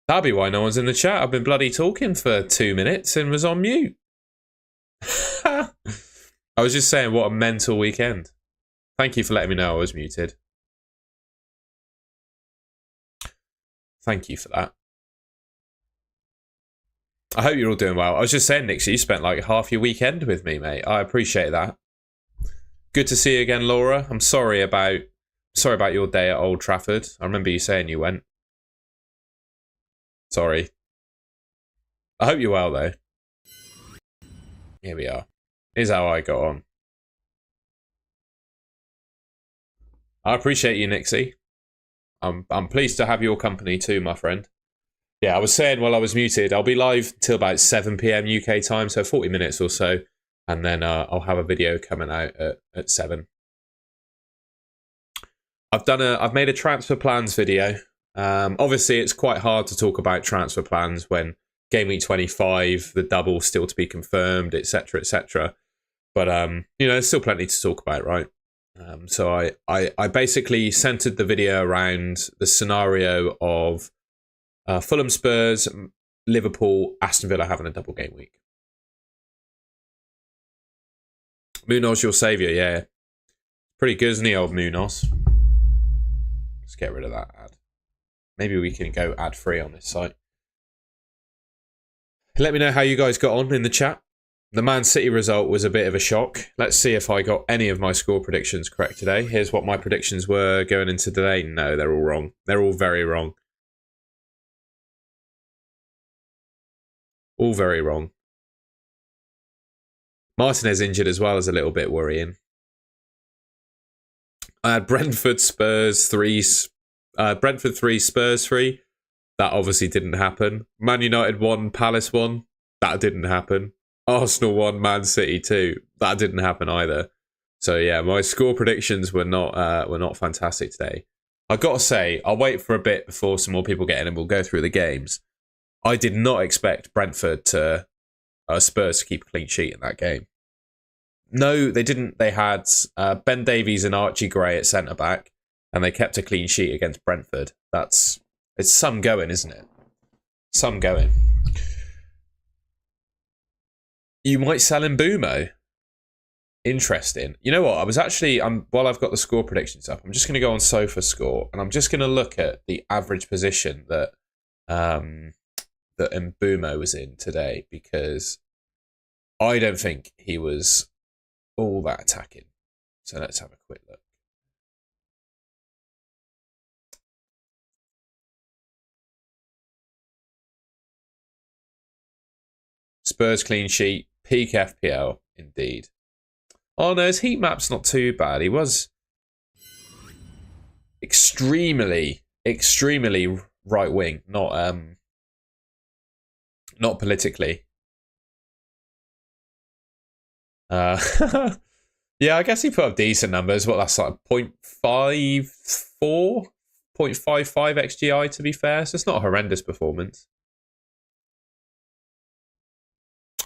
That'll be why no one's in the chat. I've been bloody talking for 2 minutes and was on mute. I was just saying, what a mental weekend. Thank you for letting me know I was muted. Thank you for that. I hope you're all doing well. I was just saying, Nixie, you spent like half your weekend with me, mate. I appreciate that. Good to see you again, Laura. I'm sorry about your day at Old Trafford. I remember you saying you went. Sorry. I hope you're well, though. Here we are. Here's how I got on. I appreciate you, Nixie. I'm pleased to have your company too, my friend. Yeah, I was saying while I was muted, I'll be live till about 7 PM UK time, so 40 minutes or so, and then I'll have a video coming out at 7. I've made a transfer plans video. Obviously, it's quite hard to talk about transfer plans when Gameweek 25, the double still to be confirmed, etc., etc. But you know, there's still plenty to talk about, right? So I basically centered the video around the scenario of Fulham, Spurs, Liverpool, Aston Villa having a double game week. Munoz, your saviour, yeah. Pretty good, isn't he, old Munoz? Let's get rid of that ad. Maybe we can go ad-free on this site. Let me know how you guys got on in the chat. The Man City result was a bit of a shock. Let's see if I got any of my score predictions correct today. Here's what my predictions were going into today. No, they're all wrong. They're all very wrong. All very wrong. Martinez injured as well is a little bit worrying. I had Brentford 3, Spurs 3. That obviously didn't happen. Man United 1, Palace 1. That didn't happen. Arsenal 1, Man City 2. That didn't happen either. So yeah, my score predictions were not fantastic today. I've got to say, I'll wait for a bit before some more people get in and we'll go through the games. I did not expect Brentford to Spurs to keep a clean sheet in that game. No, they didn't. They had Ben Davies and Archie Gray at centre-back, and they kept a clean sheet against Brentford. It's some going, isn't it? Some going. You might sell in Mbumo. Interesting. You know what? I was actually, while I've got the score predictions up, I'm just going to go on SofaScore, and I'm just going to look at the average position that Mbumo was in today, because I don't think he was all that attacking. So let's have a quick look. Spurs clean sheet, peak FPL, indeed. Oh no, his heat map's not too bad. He was extremely right wing, not politically. Yeah, I guess he put up decent numbers. What, that's like 0.54, 0.55 XGI to be fair. So it's not a horrendous performance.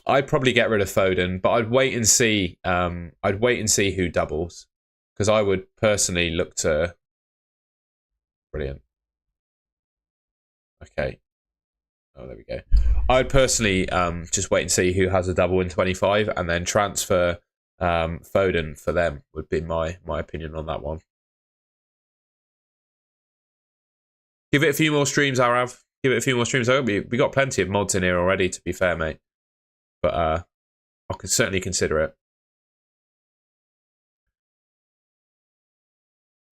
I'd probably get rid of Foden, but I'd wait and see. I'd wait and see who doubles, because I would personally look to. Brilliant. Okay. Oh, there we go. I'd personally just wait and see who has a double in 25, and then transfer Foden for them. Would be my opinion on that one. Give it a few more streams, Arav. Give it a few more streams. We got plenty of mods in here already, to be fair, mate. But I could certainly consider it.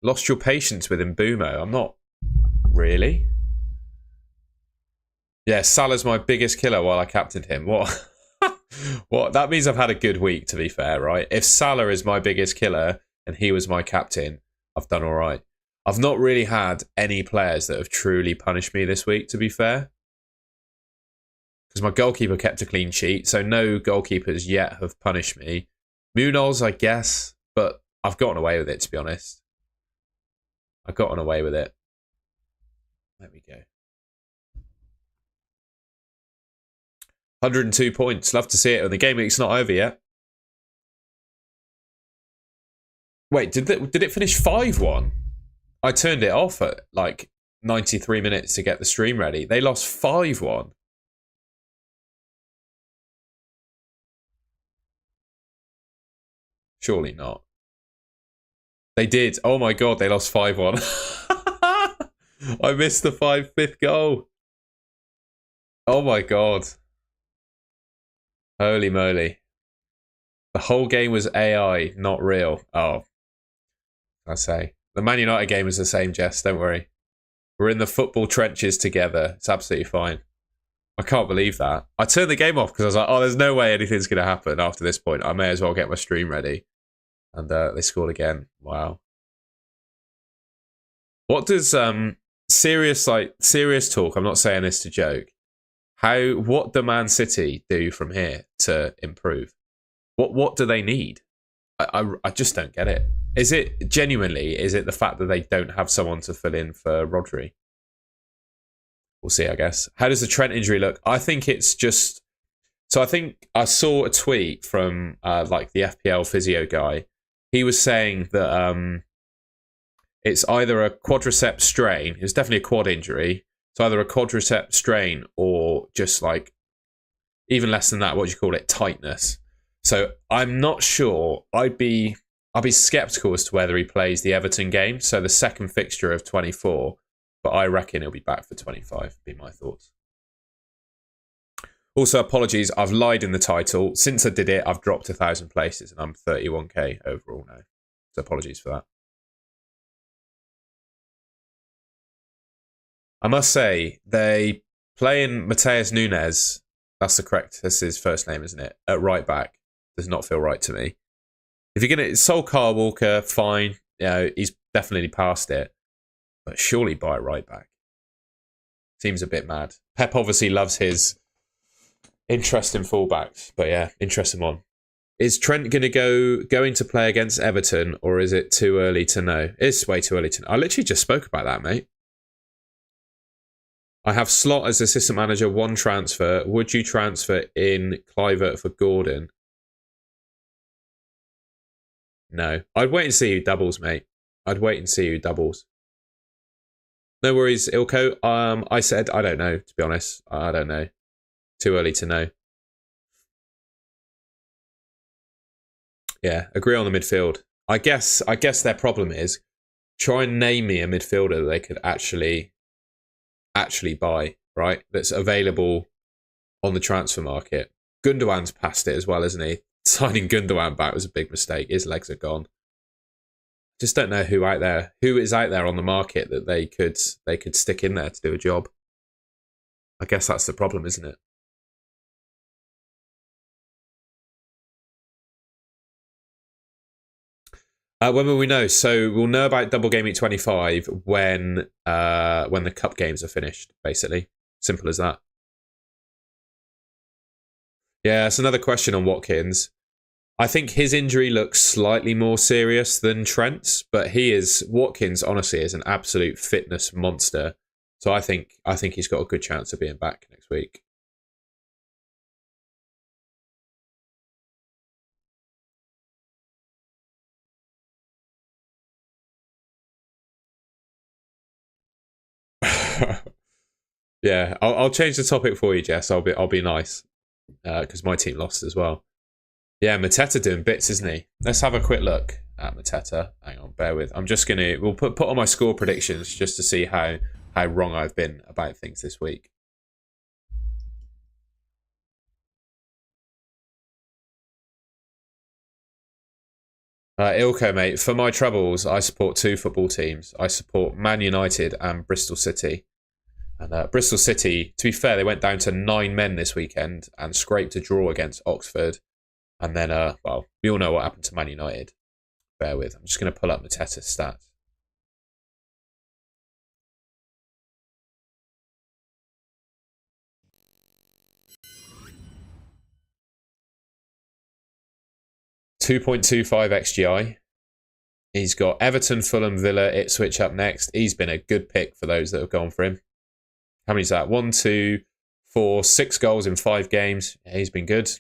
Lost your patience with Mbumo. I'm not really. Yeah, Salah's my biggest killer while I captained him. What? What? That means I've had a good week, to be fair, right? If Salah is my biggest killer and he was my captain, I've done all right. I've not really had any players that have truly punished me this week, to be fair. Because my goalkeeper kept a clean sheet, so no goalkeepers yet have punished me. Munoz, I guess, but I've gotten away with it, to be honest. I've gotten away with it. There we go. 102 points. Love to see it. And the game week's not over yet. Wait, did it finish 5-1? I turned it off at like 93 minutes to get the stream ready. They lost 5-1. Surely not. They did. Oh my god, they lost 5-1. I missed the 5th goal. Oh my god. Holy moly. The whole game was AI, not real. Oh. I say. The Man United game is the same, Jess. Don't worry. We're in the football trenches together. It's absolutely fine. I can't believe that. I turned the game off because I was like, oh, there's no way anything's going to happen after this point. I may as well get my stream ready. And they scored again. Wow. What does serious talk? I'm not saying this to joke. What do Man City do from here to improve? What do they need? I just don't get it. Is it the fact that they don't have someone to fill in for Rodri? We'll see, I guess. How does the Trent injury look? I think it's just... So I think I saw a tweet from like the FPL physio guy. He was saying that it's either a quadriceps strain. It's definitely a quad injury. It's either a quadriceps strain or just like even less than that. What do you call it? Tightness. So I'm not sure. I'll be skeptical as to whether he plays the Everton game. So the second fixture of 24. But I reckon he'll be back for 25, be my thoughts. Also, apologies, I've lied in the title. Since I did it, I've dropped 1,000 places and I'm 31k overall now. So apologies for that. I must say, they playing Mateus Nunes, that's his first name, isn't it? At right back, does not feel right to me. If you're going to, Sol Kyle Walker, fine. He's definitely past it. But surely buy it right back. Seems a bit mad. Pep obviously loves his interesting fullbacks. But yeah, interesting one. Is Trent going to play against Everton, or is it too early to know? It's way too early to know. I literally just spoke about that, mate. I have Slot as assistant manager, 1 transfer. Would you transfer in Kluivert for Gordon? No. I'd wait and see who doubles, mate. I'd wait and see who doubles. No worries, Ilko. I said I don't know, to be honest. I don't know. Too early to know. Yeah, agree on the midfield. I guess their problem is try and name me a midfielder that they could actually buy, right? That's available on the transfer market. Gundogan's past it as well, isn't he? Signing Gundogan back was a big mistake. His legs are gone. Just don't know who is out there on the market that they could stick in there to do a job. I guess that's the problem, isn't it? When will we know? So we'll know about Double Game Week 25 when the cup games are finished, basically. Simple as that. Yeah, it's another question on Watkins. I think his injury looks slightly more serious than Trent's, but Watkins honestly is an absolute fitness monster. So I think he's got a good chance of being back next week. Yeah, I'll change the topic for you, Jess. I'll be nice because my team lost as well. Yeah, Mateta doing bits, isn't he? Let's have a quick look at Mateta. Hang on, bear with. We'll put on my score predictions just to see how wrong I've been about things this week. Ilko, mate, for my troubles, I support 2 football teams. I support Man United and Bristol City. And Bristol City, to be fair, they went down to 9 men this weekend and scraped a draw against Oxford. And then, we all know what happened to Man United. Bear with. I'm just going to pull up Mateta's stats. .25 XGI. He's got Everton, Fulham, Villa, Ipswich up next. He's been a good pick for those that have gone for him. How many is that? 1, 2, 4, 6 goals in 5 games. Yeah, he's been good.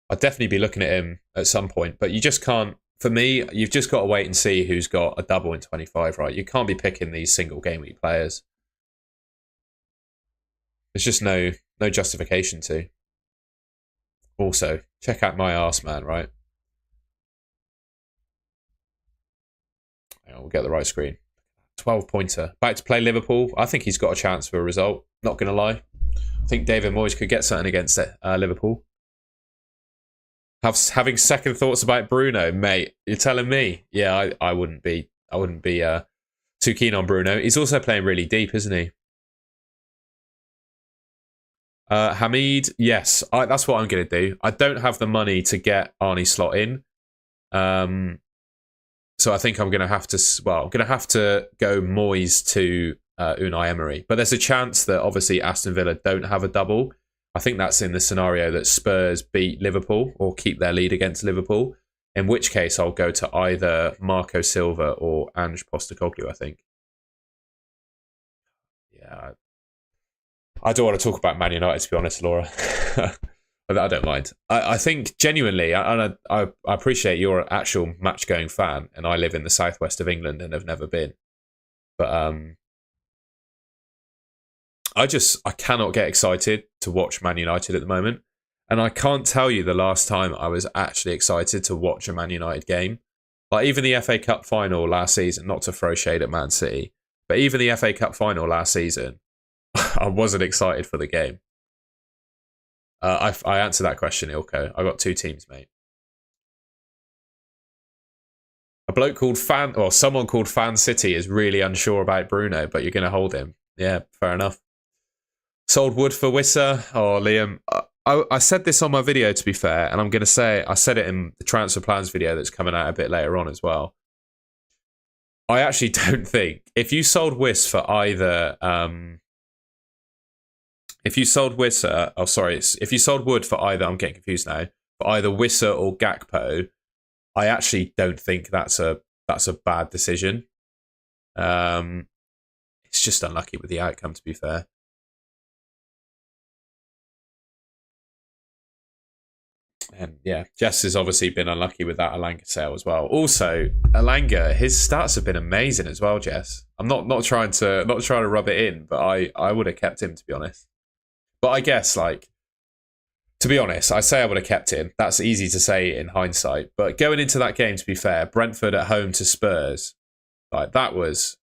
I'd definitely be looking at him at some point, but you just can't for me, you've just got to wait and see who's got a double in 25, right? You can't be picking these single game week players. There's just no justification to. Also, check out my arse, man, right? We'll get the right screen. 12-pointer. Back to play Liverpool. I think he's got a chance for a result. Not going to lie. I think David Moyes could get something against Liverpool. Having second thoughts about Bruno, mate. You're telling me? Yeah, I wouldn't be. I wouldn't be too keen on Bruno. He's also playing really deep, isn't he? Hamid, yes, that's what I'm going to do. I don't have the money to get Arnie Slot in. So I think I'm going to have to, I'm going to have to go Moyes to Unai Emery. But there's a chance that obviously Aston Villa don't have a double. I think that's in the scenario that Spurs beat Liverpool or keep their lead against Liverpool. In which case I'll go to either Marco Silva or Ange Postecoglou, I think. Yeah. I don't want to talk about Man United, to be honest, Laura. But I don't mind. I think genuinely, I appreciate you're an actual match-going fan, and I live in the southwest of England and have never been. But I cannot get excited to watch Man United at the moment. And I can't tell you the last time I was actually excited to watch a Man United game. Like even the FA Cup final last season, not to throw shade at Man City, but even the FA Cup final last season, I wasn't excited for the game. I answered that question, Ilko. I got two teams, mate. A bloke called someone called Fan City is really unsure about Bruno, but you're going to hold him. Yeah, fair enough. Sold wood for Wissa. Oh, Liam. I said this on my video, to be fair, and I'm going to say I said it in the transfer plans video that's coming out a bit later on as well. I actually don't think if you sold Wiss for either. If you sold Wissa, if you sold wood for either, I'm getting confused now, for either Wissa or Gakpo, I actually don't think that's a bad decision. It's just unlucky with the outcome, to be fair. And yeah, Jess has obviously been unlucky with that Alanga sale as well. Also, Alanga, his stats have been amazing as well, Jess. I'm not trying to rub it in, but I would have kept him, to be honest. But I guess, to be honest, I say I would have kept him. That's easy to say in hindsight. But going into that game, to be fair, Brentford at home to Spurs, that was...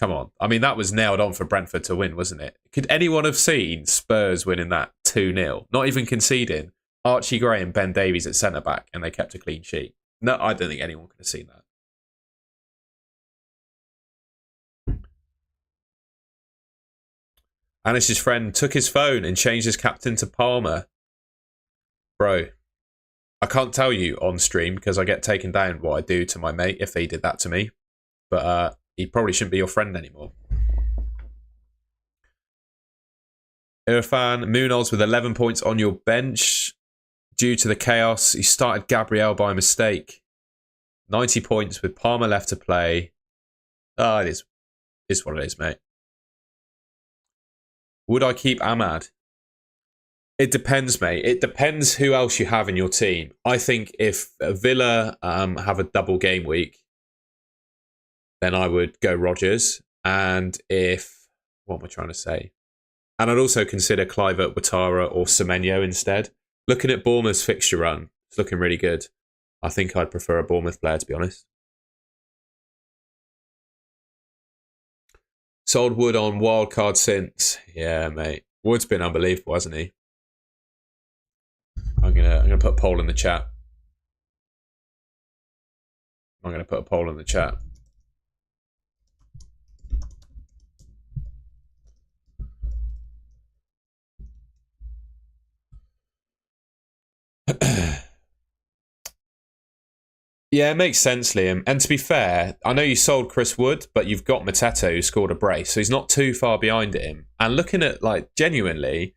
Come on. I mean, that was nailed on for Brentford to win, wasn't it? Could anyone have seen Spurs winning that 2-0? Not even conceding. Archie Gray and Ben Davies at centre-back, and they kept a clean sheet. No, I don't think anyone could have seen that. Anish's friend took his phone and changed his captain to Palmer. Bro, I can't tell you on stream because I get taken down what I do to my mate if he did that to me. But he probably shouldn't be your friend anymore. Irfan, Munoz with 11 points on your bench. Due to the chaos, you started Gabriel by mistake. 90 points with Palmer left to play. It is what it is, mate. Would I keep Ahmad? It depends, mate. It depends who else you have in your team. I think if Villa have a double game week, then I would go Rodgers. And what am I trying to say? And I'd also consider Kluivert, Ouattara or Semenyo instead. Looking at Bournemouth's fixture run, it's looking really good. I think I'd prefer a Bournemouth player, to be honest. Sold Wood on wildcard since. Yeah, mate. Wood's been unbelievable, hasn't he? I'm gonna put a poll in the chat. Yeah, it makes sense, Liam. And to be fair, I know you sold Chris Wood, but you've got Mateta who scored a brace, so he's not too far behind him. And looking at, genuinely,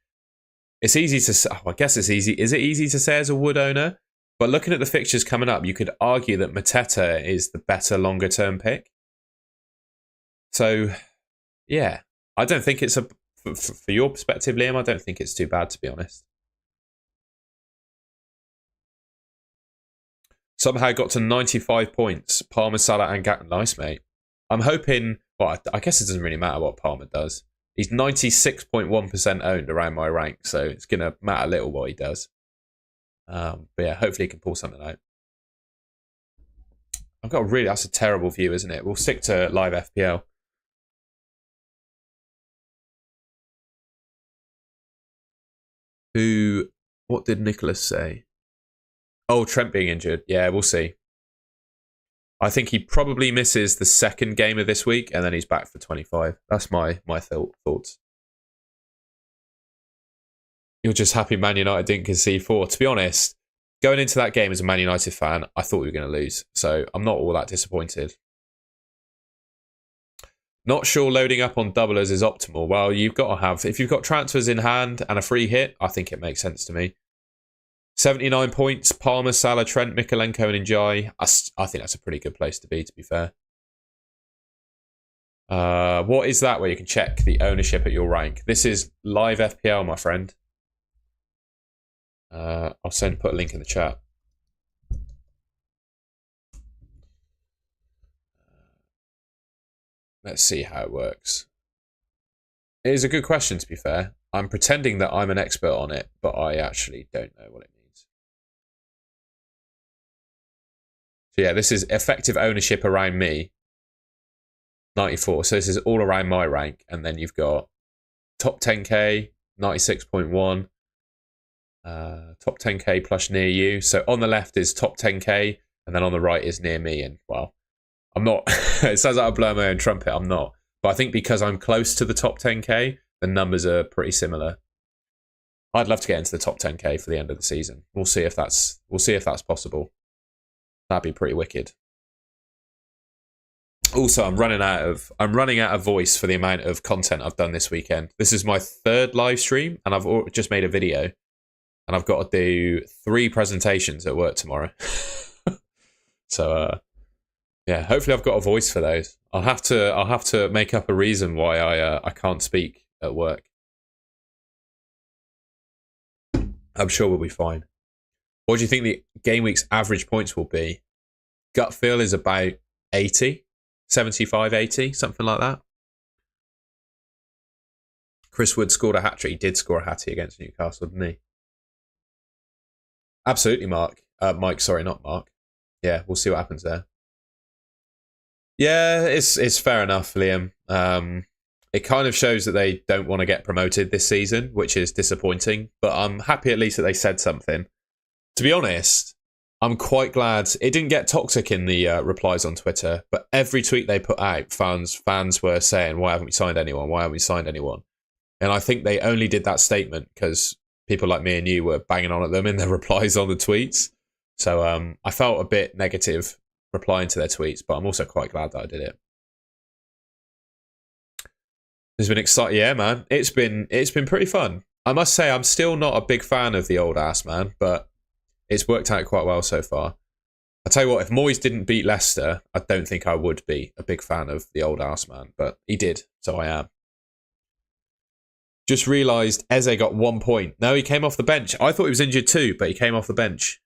it's easy to say, I guess it's easy. Is it easy to say as a Wood owner? But looking at the fixtures coming up, you could argue that Mateta is the better longer-term pick. So, yeah. I don't think it's for your perspective, Liam, I don't think it's too bad, to be honest. Somehow got to 95 points. Palmer, Salah, and Gakpo. Nice, mate. I'm hoping. Well, I guess it doesn't really matter what Palmer does. He's 96.1% owned around my rank, so it's going to matter little what he does. But yeah, hopefully he can pull something out. I've got that's a terrible view, isn't it? We'll stick to live FPL. What did Nicholas say? Oh, Trent being injured. Yeah, we'll see. I think he probably misses the second game of this week, and then he's back for 25. That's my thoughts. You're just happy Man United didn't concede 4. To be honest, going into that game as a Man United fan, I thought we were going to lose. So I'm not all that disappointed. Not sure loading up on doublers is optimal. Well, you've got to have... If you've got transfers in hand and a free hit, I think it makes sense to me. 79 points, Palmer, Salah, Trent, Mikalenko and Njai. I think that's a pretty good place to be fair. What is that where you can check the ownership at your rank? This is live FPL, my friend. I'll put a link in the chat. Let's see how it works. It is a good question, to be fair. I'm pretending that I'm an expert on it, but I actually don't know what it means. So yeah, this is effective ownership around me. 94. So this is all around my rank. And then you've got top 10k, 96.1. Top 10k plus near you. So on the left is top 10k, and then on the right is near me. And well, I'm not. It sounds like I blow my own trumpet. I'm not. But I think because I'm close to the top 10k, the numbers are pretty similar. I'd love to get into the top 10k for the end of the season. We'll see if that's possible. That'd be pretty wicked. Also, I'm running out of voice for the amount of content I've done this weekend. This is my 3rd live stream, and I've just made a video, and I've got to do 3 presentations at work tomorrow. So yeah, hopefully I've got a voice for those. I'll have to make up a reason why I can't speak at work. I'm sure we'll be fine. What do you think the Gameweek's average points will be? Gut feel is about 80, 75, 80, something like that. Chris Wood scored a hat-trick. He did score a hattie against Newcastle, didn't he? Absolutely, Mark. Mike, sorry, not Mark. Yeah, we'll see what happens there. Yeah, it's fair enough, Liam. It kind of shows that they don't want to get promoted this season, which is disappointing. But I'm happy at least that they said something. To be honest, I'm quite glad it didn't get toxic in the replies on Twitter. But every tweet they put out, fans were saying, "Why haven't we signed anyone? Why haven't we signed anyone?" And I think they only did that statement because people like me and you were banging on at them in their replies on the tweets. So I felt a bit negative replying to their tweets, but I'm also quite glad that I did it. It's been exciting, yeah, man. It's been pretty fun. I must say, I'm still not a big fan of the old ass man, but it's worked out quite well so far. I tell you what, if Moyes didn't beat Leicester, I don't think I would be a big fan of the old ass man, but he did, so I am. Just realised Eze got 1 point. No, he came off the bench. I thought he was injured too, but he came off the bench.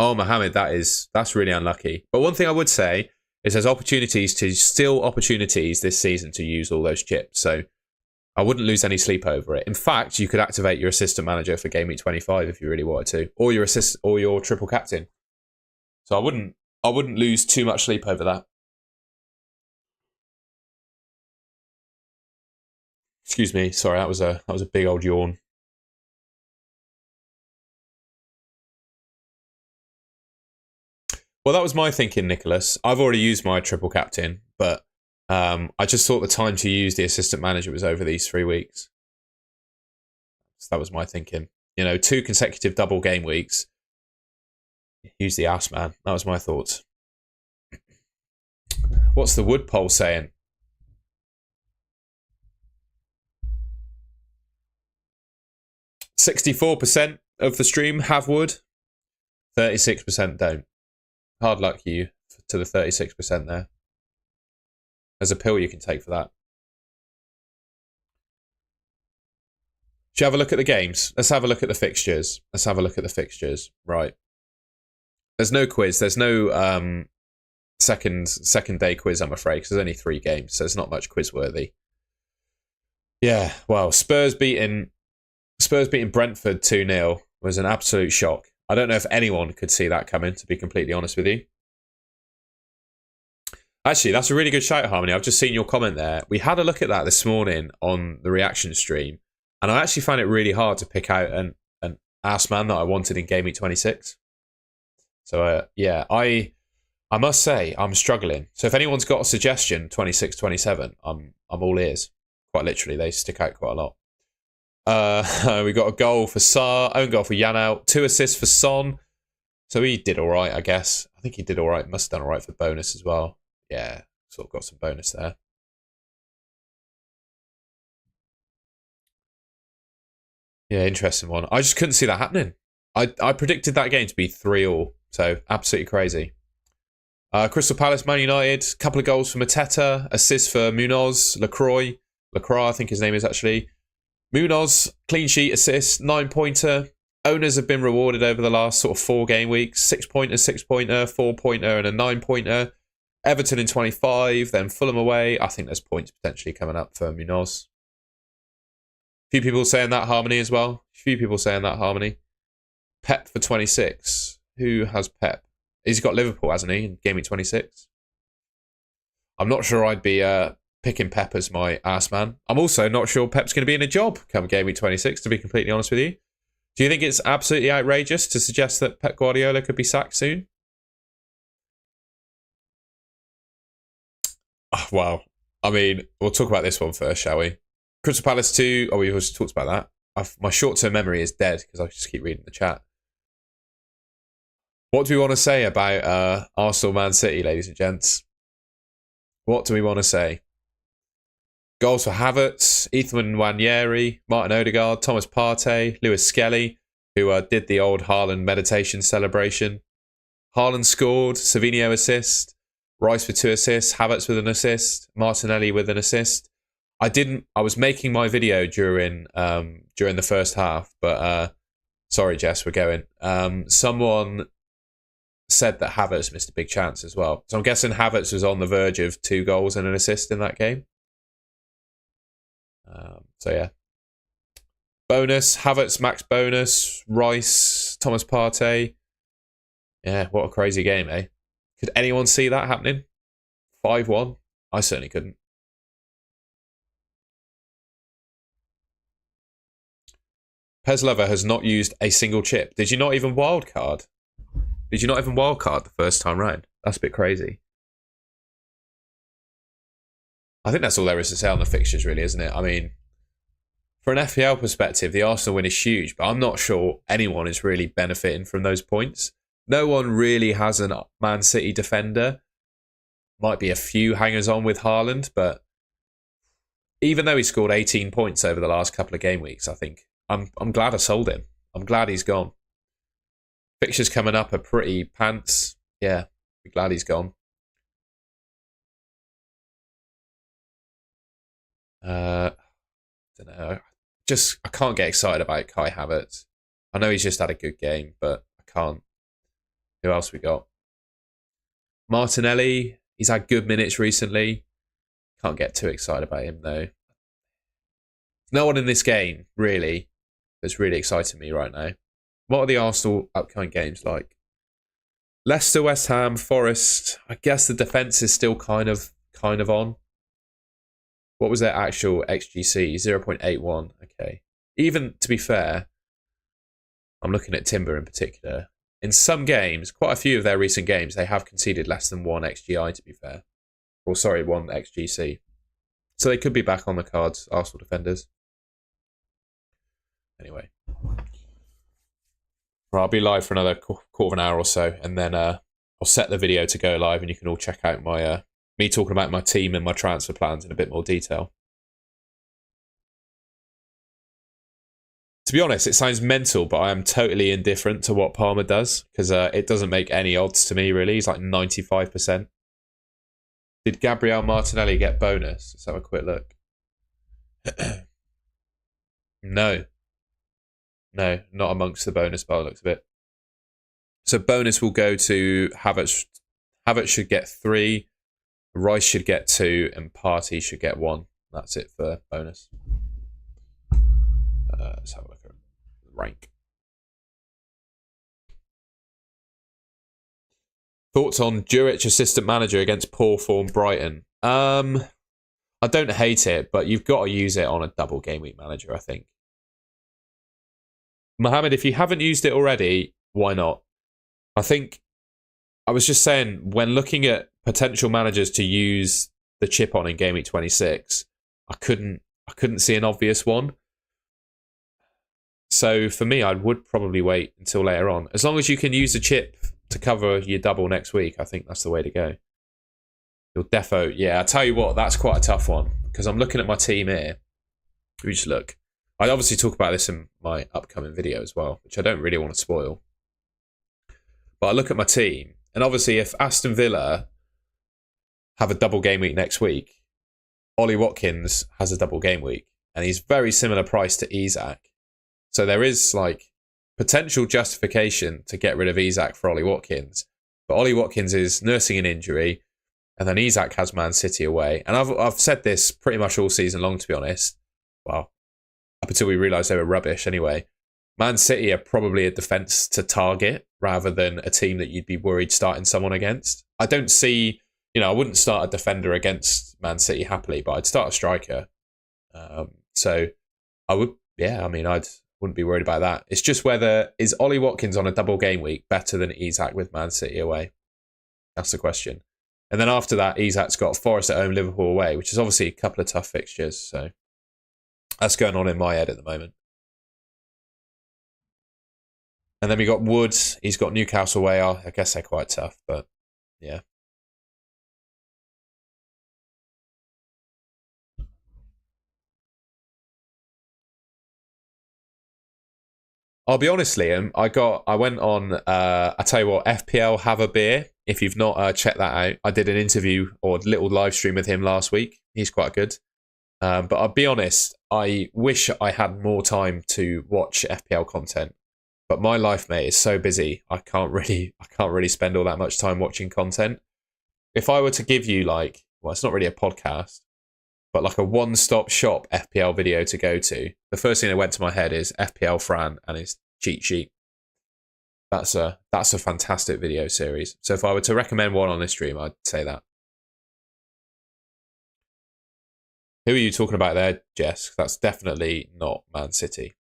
Oh, Mohamed, that's really unlucky. But one thing I would say is there's opportunities this season to use all those chips. So I wouldn't lose any sleep over it. In fact, you could activate your assistant manager for Game Week 25 if you really wanted to, or your triple captain. So I wouldn't lose too much sleep over that. Excuse me, sorry, that was a big old yawn. Well, that was my thinking, Nicholas. I've already used my triple captain, but I just thought the time to use the assistant manager was over these 3 weeks. So that was my thinking. 2 consecutive double game weeks. Use the ass, man. That was my thoughts. What's the Wood poll saying? 64% of the stream have Wood. 36% don't. Hard luck you to the 36% there. There's a pill you can take for that. Should you have a look at the games? Let's have a look at the fixtures. Right. There's no quiz. There's no second day quiz, I'm afraid, because there's only 3 games, so it's not much quiz worthy. Yeah, well, Spurs beating Brentford 2-0 was an absolute shock. I don't know if anyone could see that coming, to be completely honest with you. Actually, that's a really good shout, Harmony. I've just seen your comment there. We had a look at that this morning on the reaction stream, and I actually found it really hard to pick out an ass man that I wanted in Gameweek 26. So, yeah, I must say, I'm struggling. So if anyone's got a suggestion, 26, 27, I'm all ears. Quite literally, they stick out quite a lot. We got a goal for Sarr, own goal for Yanal, 2 assists for Son. So he did all right, I guess. I think he did all right. Must have done all right for bonus as well. Yeah, sort of got some bonus there. Yeah, interesting one. I just couldn't see that happening. I predicted that game to be 3-3, so absolutely crazy. Crystal Palace, Man United, couple of goals for Mateta, assist for Munoz, Lacroix, I think his name is actually. Munoz, clean sheet assist, 9-pointer. Owners have been rewarded over the last sort of 4 game weeks. 6-pointer, 6-pointer, 4-pointer, and a 9-pointer. Everton in 25, then Fulham away. I think there's points potentially coming up for Munoz. A few people saying that, Harmony, as well. Pep for 26. Who has Pep? He's got Liverpool, hasn't he, in Game Week 26? I'm not sure I'd be picking Pep as my ass man. I'm also not sure Pep's going to be in a job come Game Week 26, to be completely honest with you. Do you think it's absolutely outrageous to suggest that Pep Guardiola could be sacked soon? Oh, wow. I mean, we'll talk about this one first, shall we? Crystal Palace 2. Oh, we've already talked about that. My short-term memory is dead because I just keep reading the chat. What do we want to say about Arsenal Man City, ladies and gents? What do we want to say? Goals for Havertz, Ethan Nwaneri, Martin Odegaard, Thomas Partey, Lewis Skelly, who did the old Haaland meditation celebration. Haaland scored, Savinho assist, Rice with 2 assists, Havertz with an assist, Martinelli with an assist. I was making my video during the first half, but sorry, Jess, we're going. Someone said that Havertz missed a big chance as well. So I'm guessing Havertz was on the verge of 2 goals and an assist in that game. So yeah. Bonus, Havertz max bonus, Rice, Thomas Partey. Yeah, what a crazy game, eh? Could anyone see that happening? 5-1? I certainly couldn't. Pezlova has not used a single chip. Did you not even wildcard? The first time round? That's a bit crazy. I think that's all there is to say on the fixtures, really, isn't it? I mean, for an FPL perspective, the Arsenal win is huge, but I'm not sure anyone is really benefiting from those points. No one really has a Man City defender. Might be a few hangers-on with Haaland, but even though he scored 18 points over the last couple of game weeks, I think I'm glad I sold him. I'm glad he's gone. Fixtures coming up are pretty pants. Yeah, I'm glad he's gone. Don't know. I can't get excited about Kai Havertz. I know he's just had a good game, but I can't. Who else we got? Martinelli. He's had good minutes recently. Can't get too excited about him though. No one in this game really that's really exciting me right now. What are the Arsenal upcoming games like? Leicester, West Ham, Forest. I guess the defence is still kind of on. What was their actual XGC? 0.81. Okay. Even, to be fair, I'm looking at Timber in particular. In some games, quite a few of their recent games, they have conceded less than 1 XGI, to be fair. Or, sorry, 1 XGC. So they could be back on the cards, Arsenal defenders. Anyway. Right, I'll be live for another quarter of an hour or so, and then I'll set the video to go live, and you can all check out my me talking about my team and my transfer plans in a bit more detail. To be honest, it sounds mental, but I am totally indifferent to what Palmer does, because it doesn't make any odds to me, really. He's like 95%. Did Gabriel Martinelli get bonus? Let's have a quick look. No. No, not amongst the bonus by the looks of it. So bonus will go to Havertz. Havertz should get 3, Rice should get 2, and Partey should get 1. That's it for bonus. Let's have a look at rank. Thoughts on Juric assistant manager against poor form Brighton? I don't hate it, but you've got to use it on a double game week manager, I think. Mohammed, if you haven't used it already, why not? I think I was just saying, when looking at potential managers to use the chip on in Game Week 26, I couldn't see an obvious one. So for me, I would probably wait until later on. As long as you can use the chip to cover your double next week, I think that's the way to go. Your defo, yeah, I tell you what, that's quite a tough one, because I'm looking at my team here. We just look. I obviously talk about this in my upcoming video as well, which I don't really want to spoil. But I look at my team, and obviously if Aston Villa have a double game week next week, Ollie Watkins has a double game week, and he's very similar price to Isak. So there is like potential justification to get rid of Isak for Ollie Watkins. But Ollie Watkins is nursing an injury, and then Isak has Man City away. And I've said this pretty much all season long, to be honest. Well, up until we realised they were rubbish anyway. Man City are probably a defence to target rather than a team that you'd be worried starting someone against. I don't see, I wouldn't start a defender against Man City happily, but I'd start a striker. So I would, I wouldn't be worried about that. It's just whether, is Ollie Watkins on a double game week better than Isak with Man City away? That's the question. And then after that, Isak's got Forest at home, Liverpool away, which is obviously a couple of tough fixtures. So that's going on in my head at the moment. And then we got Woods. He's got Newcastle away. I guess they're quite tough, but yeah. I'll be honest, Liam. I went on. I tell you what, FPL Have a Beer. If you've not checked that out, I did an interview or little live stream with him last week. He's quite good. But I'll be honest. I wish I had more time to watch FPL content. But my life, mate, is so busy. I can't really spend all that much time watching content. If I were to give you it's not really a podcast, but like a one-stop shop FPL video to go to, the first thing that went to my head is FPL Fran and his cheat sheet. That's a fantastic video series. So if I were to recommend one on this stream, I'd say that. Who are you talking about there, Jess? That's definitely not Man City.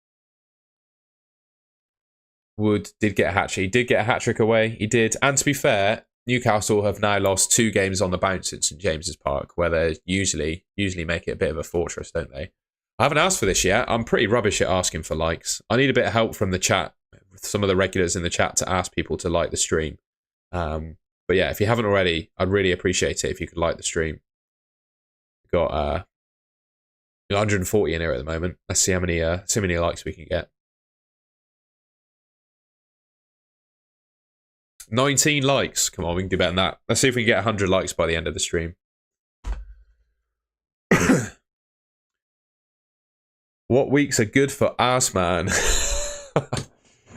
Wood did get a hat-trick. He did get a hat-trick away. He did. And to be fair, Newcastle have now lost 2 games on the bounce at St James's Park, where they usually make it a bit of a fortress, don't they? I haven't asked for this yet. I'm pretty rubbish at asking for likes. I need a bit of help from the chat, some of the regulars in the chat, to ask people to like the stream. But yeah, if you haven't already, I'd really appreciate it if you could like the stream. We've got 140 in here at the moment. Let's see how many likes we can get. 19 likes. Come on, we can do better than that. Let's see if we can get 100 likes by the end of the stream. What weeks are good for Arsman?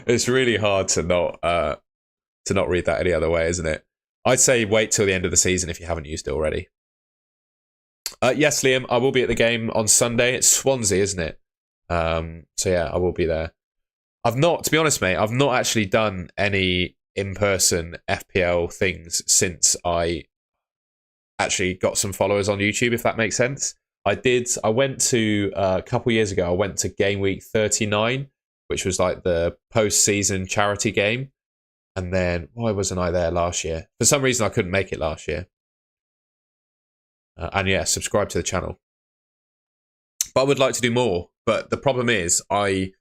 It's really hard to not read that any other way, isn't it? I'd say wait till the end of the season if you haven't used it already. Yes, Liam, I will be at the game on Sunday. It's Swansea, isn't it? So yeah, I will be there. To be honest, mate, I've not actually done any in-person FPL things since I actually got some followers on YouTube, if that makes sense. I went to a couple years ago, I went to Gameweek 39, which was like the post-season charity game. And then, why wasn't I there last year? For some reason, I couldn't make it last year. And yeah, subscribe to the channel. But I would like to do more. But the problem is, I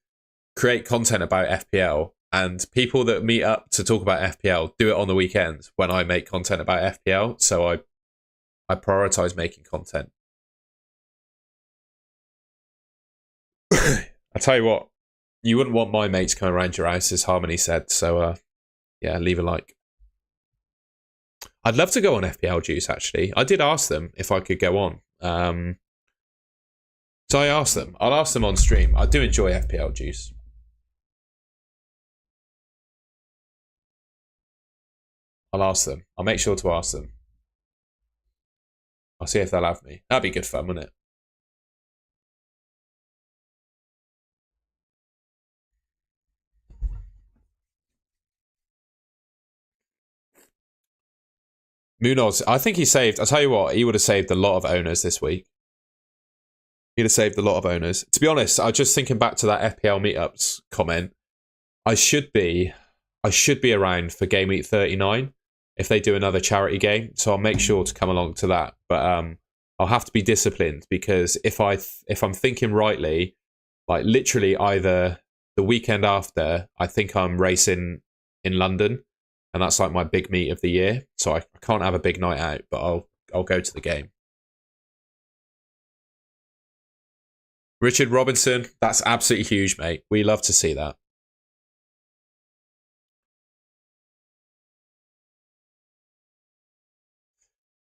create content about FPL, and people that meet up to talk about FPL do it on the weekends when I make content about FPL. So I prioritize making content. I tell you what, you wouldn't want my mates coming around your house, as Harmony said. So yeah, leave a like. I'd love to go on FPL Juice, actually. I did ask them if I could go on. So I asked them. I'll ask them on stream. I do enjoy FPL Juice. I'll ask them. I'll make sure to ask them. I'll see if they'll have me. That'd be good fun, wouldn't it? Munoz, I think he saved. I'll tell you what, he would have saved a lot of owners this week. He'd have saved a lot of owners. To be honest, I was just thinking back to that FPL meetups comment. I should be around for game week 39 if they do another charity game. So I'll make sure to come along to that. But I'll have to be disciplined because if I'm thinking rightly, like literally either the weekend after, I think I'm racing in London, and that's like my big meet of the year. So I can't have a big night out, but I'll go to the game. Richard Robinson, that's absolutely huge, mate. We love to see that.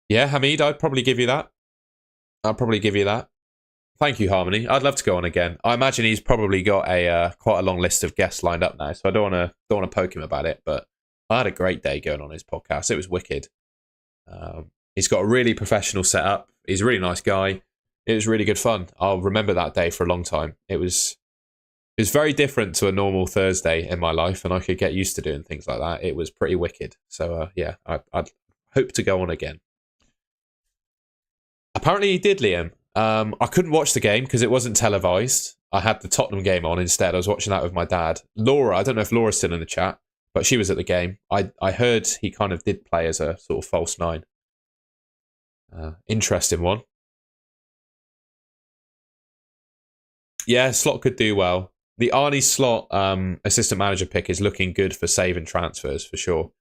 Yeah, Hamid, I'd probably give you that. Thank you, Harmony. I'd love to go on again. I imagine he's probably got a quite a long list of guests lined up now, so I don't want to poke him about it. But I had a great day going on his podcast. It was wicked. He's got a really professional setup. He's a really nice guy. It was really good fun. I'll remember that day for a long time. It was very different to a normal Thursday in my life, and I could get used to doing things like that. It was pretty wicked. So yeah, I'd hope to go on again. Apparently he did, Liam. I couldn't watch the game because it wasn't televised. I had the Tottenham game on instead. I was watching that with my dad. Laura, I don't know if Laura's still in the chat, but she was at the game. I heard he kind of did play as a sort of false nine. Interesting one. Yeah, Slot could do well. The Arnie Slot assistant manager pick is looking good for saving transfers for sure.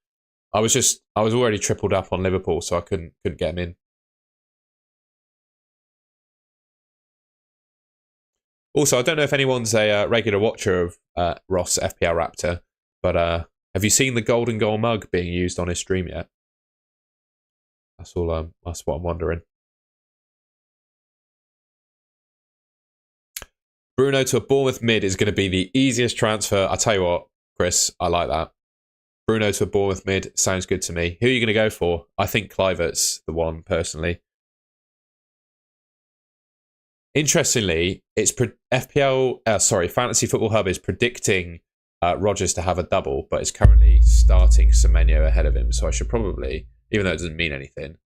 I was already tripled up on Liverpool, so I couldn't get him in. Also, I don't know if anyone's a regular watcher of Ross FPL Raptor, but have you seen the golden goal mug being used on his stream yet? That's all. That's what I'm wondering. Bruno to a Bournemouth mid is going to be the easiest transfer. I tell you what, Chris, I like that. Bruno to a Bournemouth mid sounds good to me. Who are you going to go for? I think Kluivert's the one personally. Interestingly, it's Fantasy Football Hub is predicting Rodgers to have a double, but it's currently starting Semenyo ahead of him. So I should probably, even though it doesn't mean anything,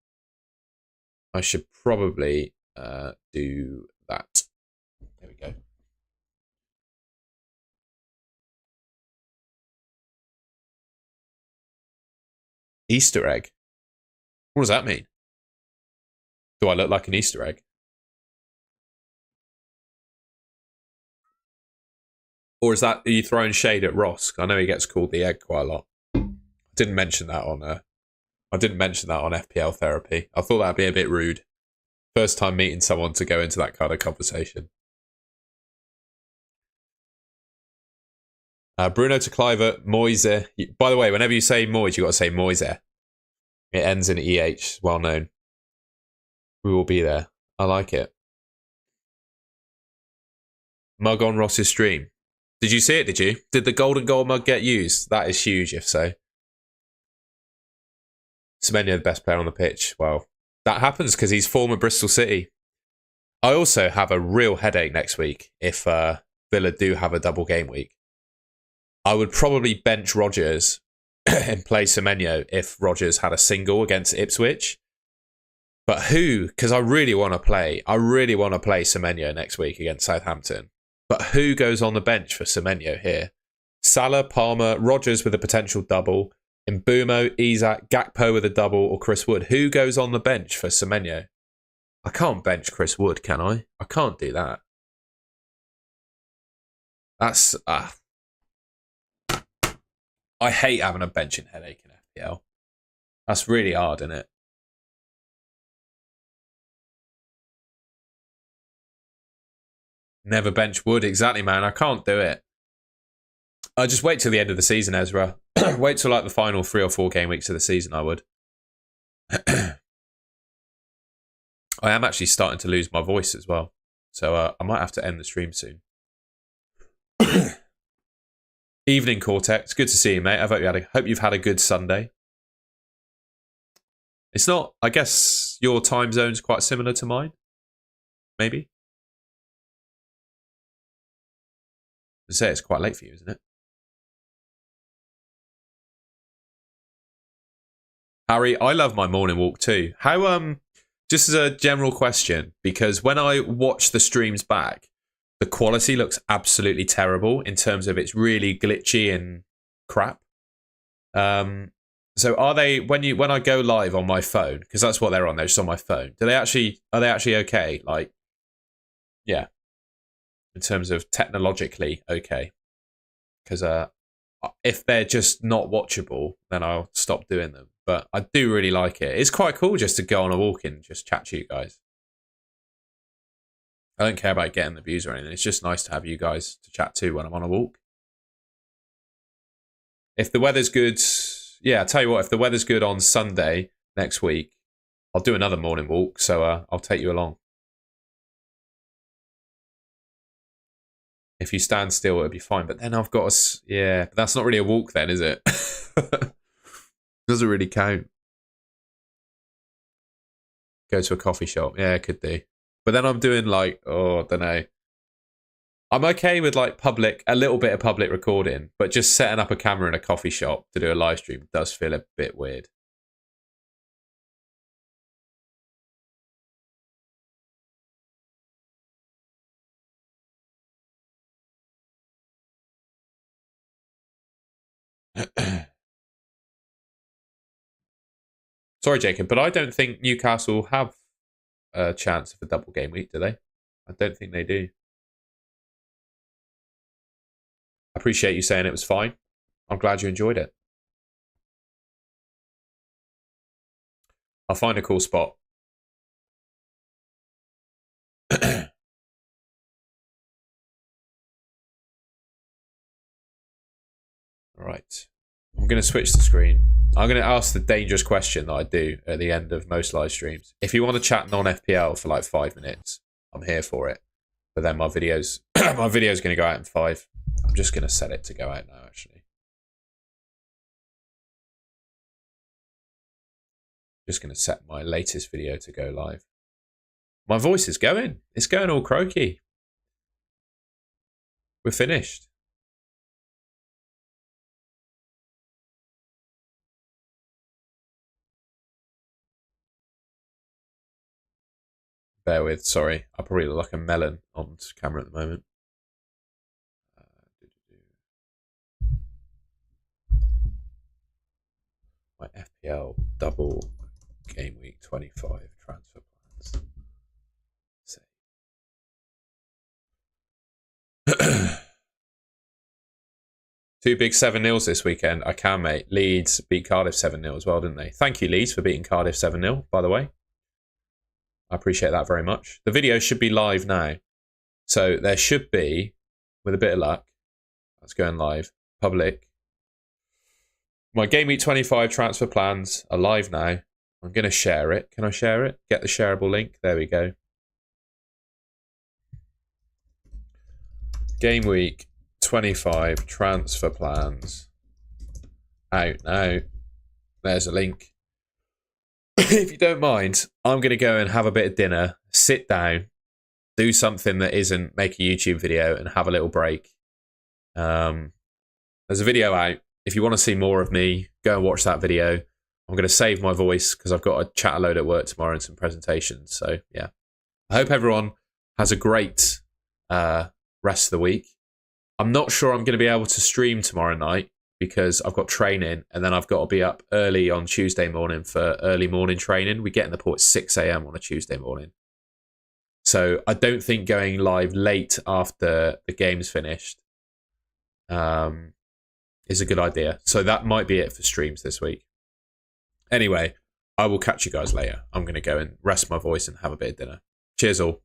I should probably do that. There we go. Easter egg? What does that mean? Do I look like an Easter egg? Or is that, are you throwing shade at Ross? I know he gets called the egg quite a lot. I didn't mention that on FPL therapy. I thought that'd be a bit rude. First time meeting someone to go into that kind of conversation. Bruno to Kluivert, Moise. By the way, whenever you say Moise, you got to say Moise. It ends in EH, well known. We will be there. I like it. Mug on Ross's stream. Did you see it, did you? Did the golden goal mug get used? That is huge, if so. Semenyo, the best player on the pitch. Well, that happens because he's former Bristol City. I also have a real headache next week if Villa do have a double game week. I would probably bench Rodgers and play Semenyo if Rodgers had a single against Ipswich. But who? Because I really want to play Semenyo next week against Southampton. But who goes on the bench for Semenyo here? Salah, Palmer, Rodgers with a potential double, Mbumo, Isak, Gakpo with a double, or Chris Wood. Who goes on the bench for Semenyo? I can't bench Chris Wood, can I? I can't do that. That's... I hate having a benching headache in FPL. That's really hard, isn't it? Never bench Wood. Exactly, man. I can't do it. I just wait till the end of the season, Ezra. Wait till like the final 3 or 4 game weeks of the season, I would. I am actually starting to lose my voice as well. So I might have to end the stream soon. Evening, Cortex. Good to see you, mate. I hope you've had a good Sunday. It's not, I guess your time zone's quite similar to mine. Maybe. I say it's quite late for you, isn't it? Harry, I love my morning walk too. How, just as a general question, because when I watch the streams back, the quality looks absolutely terrible in terms of it's really glitchy and crap. So are they, when I go live on my phone, because that's what they're on, they're just on my phone, are they actually okay? Like, yeah, in terms of technologically okay. Because if they're just not watchable, then I'll stop doing them. But I do really like it. It's quite cool just to go on a walk and just chat to you guys. I don't care about getting the views or anything. It's just nice to have you guys to chat to when I'm on a walk. If the weather's good, yeah, I'll tell you what, if the weather's good on Sunday next week, I'll do another morning walk. So I'll take you along. If you stand still, it'll be fine. But then I've got a, yeah, but that's not really a walk then, is it? Doesn't really count. Go to a coffee shop. Yeah, it could do. But then I'm doing like, oh, I don't know. I'm okay with like a little bit of public recording, but just setting up a camera in a coffee shop to do a live stream does feel a bit weird. Sorry, Jacob, but I don't think Newcastle have a chance of a double game week, do they? I don't think they do. I appreciate you saying it was fine. I'm glad you enjoyed it. I'll find a cool spot. All right. I'm going to switch the screen. I'm going to ask the dangerous question that I do at the end of most live streams. If you want to chat non-FPL for like 5 minutes, I'm here for it. But then my video's my video's going to go out in 5. I'm just going to set it to go out now, actually. Just going to set my latest video to go live. My voice is going. It's going all croaky. We're finished. Bear with, sorry. I probably look like a melon on camera at the moment. My FPL double game week 25 transfer plans. Two big 7-0s this weekend. I can, mate. Leeds beat Cardiff 7-0 as well, didn't they? Thank you, Leeds, for beating Cardiff 7-0, by the way. I appreciate that very much. The video should be live now. So there should be, with a bit of luck, that's going live, public. My Game Week 25 transfer plans are live now. I'm going to share it. Can I share it? Get the shareable link. There we go. Game Week 25 transfer plans out now. There's a link. If you don't mind, I'm going to go and have a bit of dinner, sit down, do something that isn't make a YouTube video and have a little break. There's a video out. If you want to see more of me, go and watch that video. I'm going to save my voice because I've got a chat a load at work tomorrow and some presentations. So, yeah. I hope everyone has a great rest of the week. I'm not sure I'm going to be able to stream tomorrow night because I've got training and then I've got to be up early on Tuesday morning for early morning training. We get in the port at 6 a.m. on a Tuesday morning. So I don't think going live late after the game's finished is a good idea. So that might be it for streams this week. Anyway, I will catch you guys later. I'm going to go and rest my voice and have a bit of dinner. Cheers all.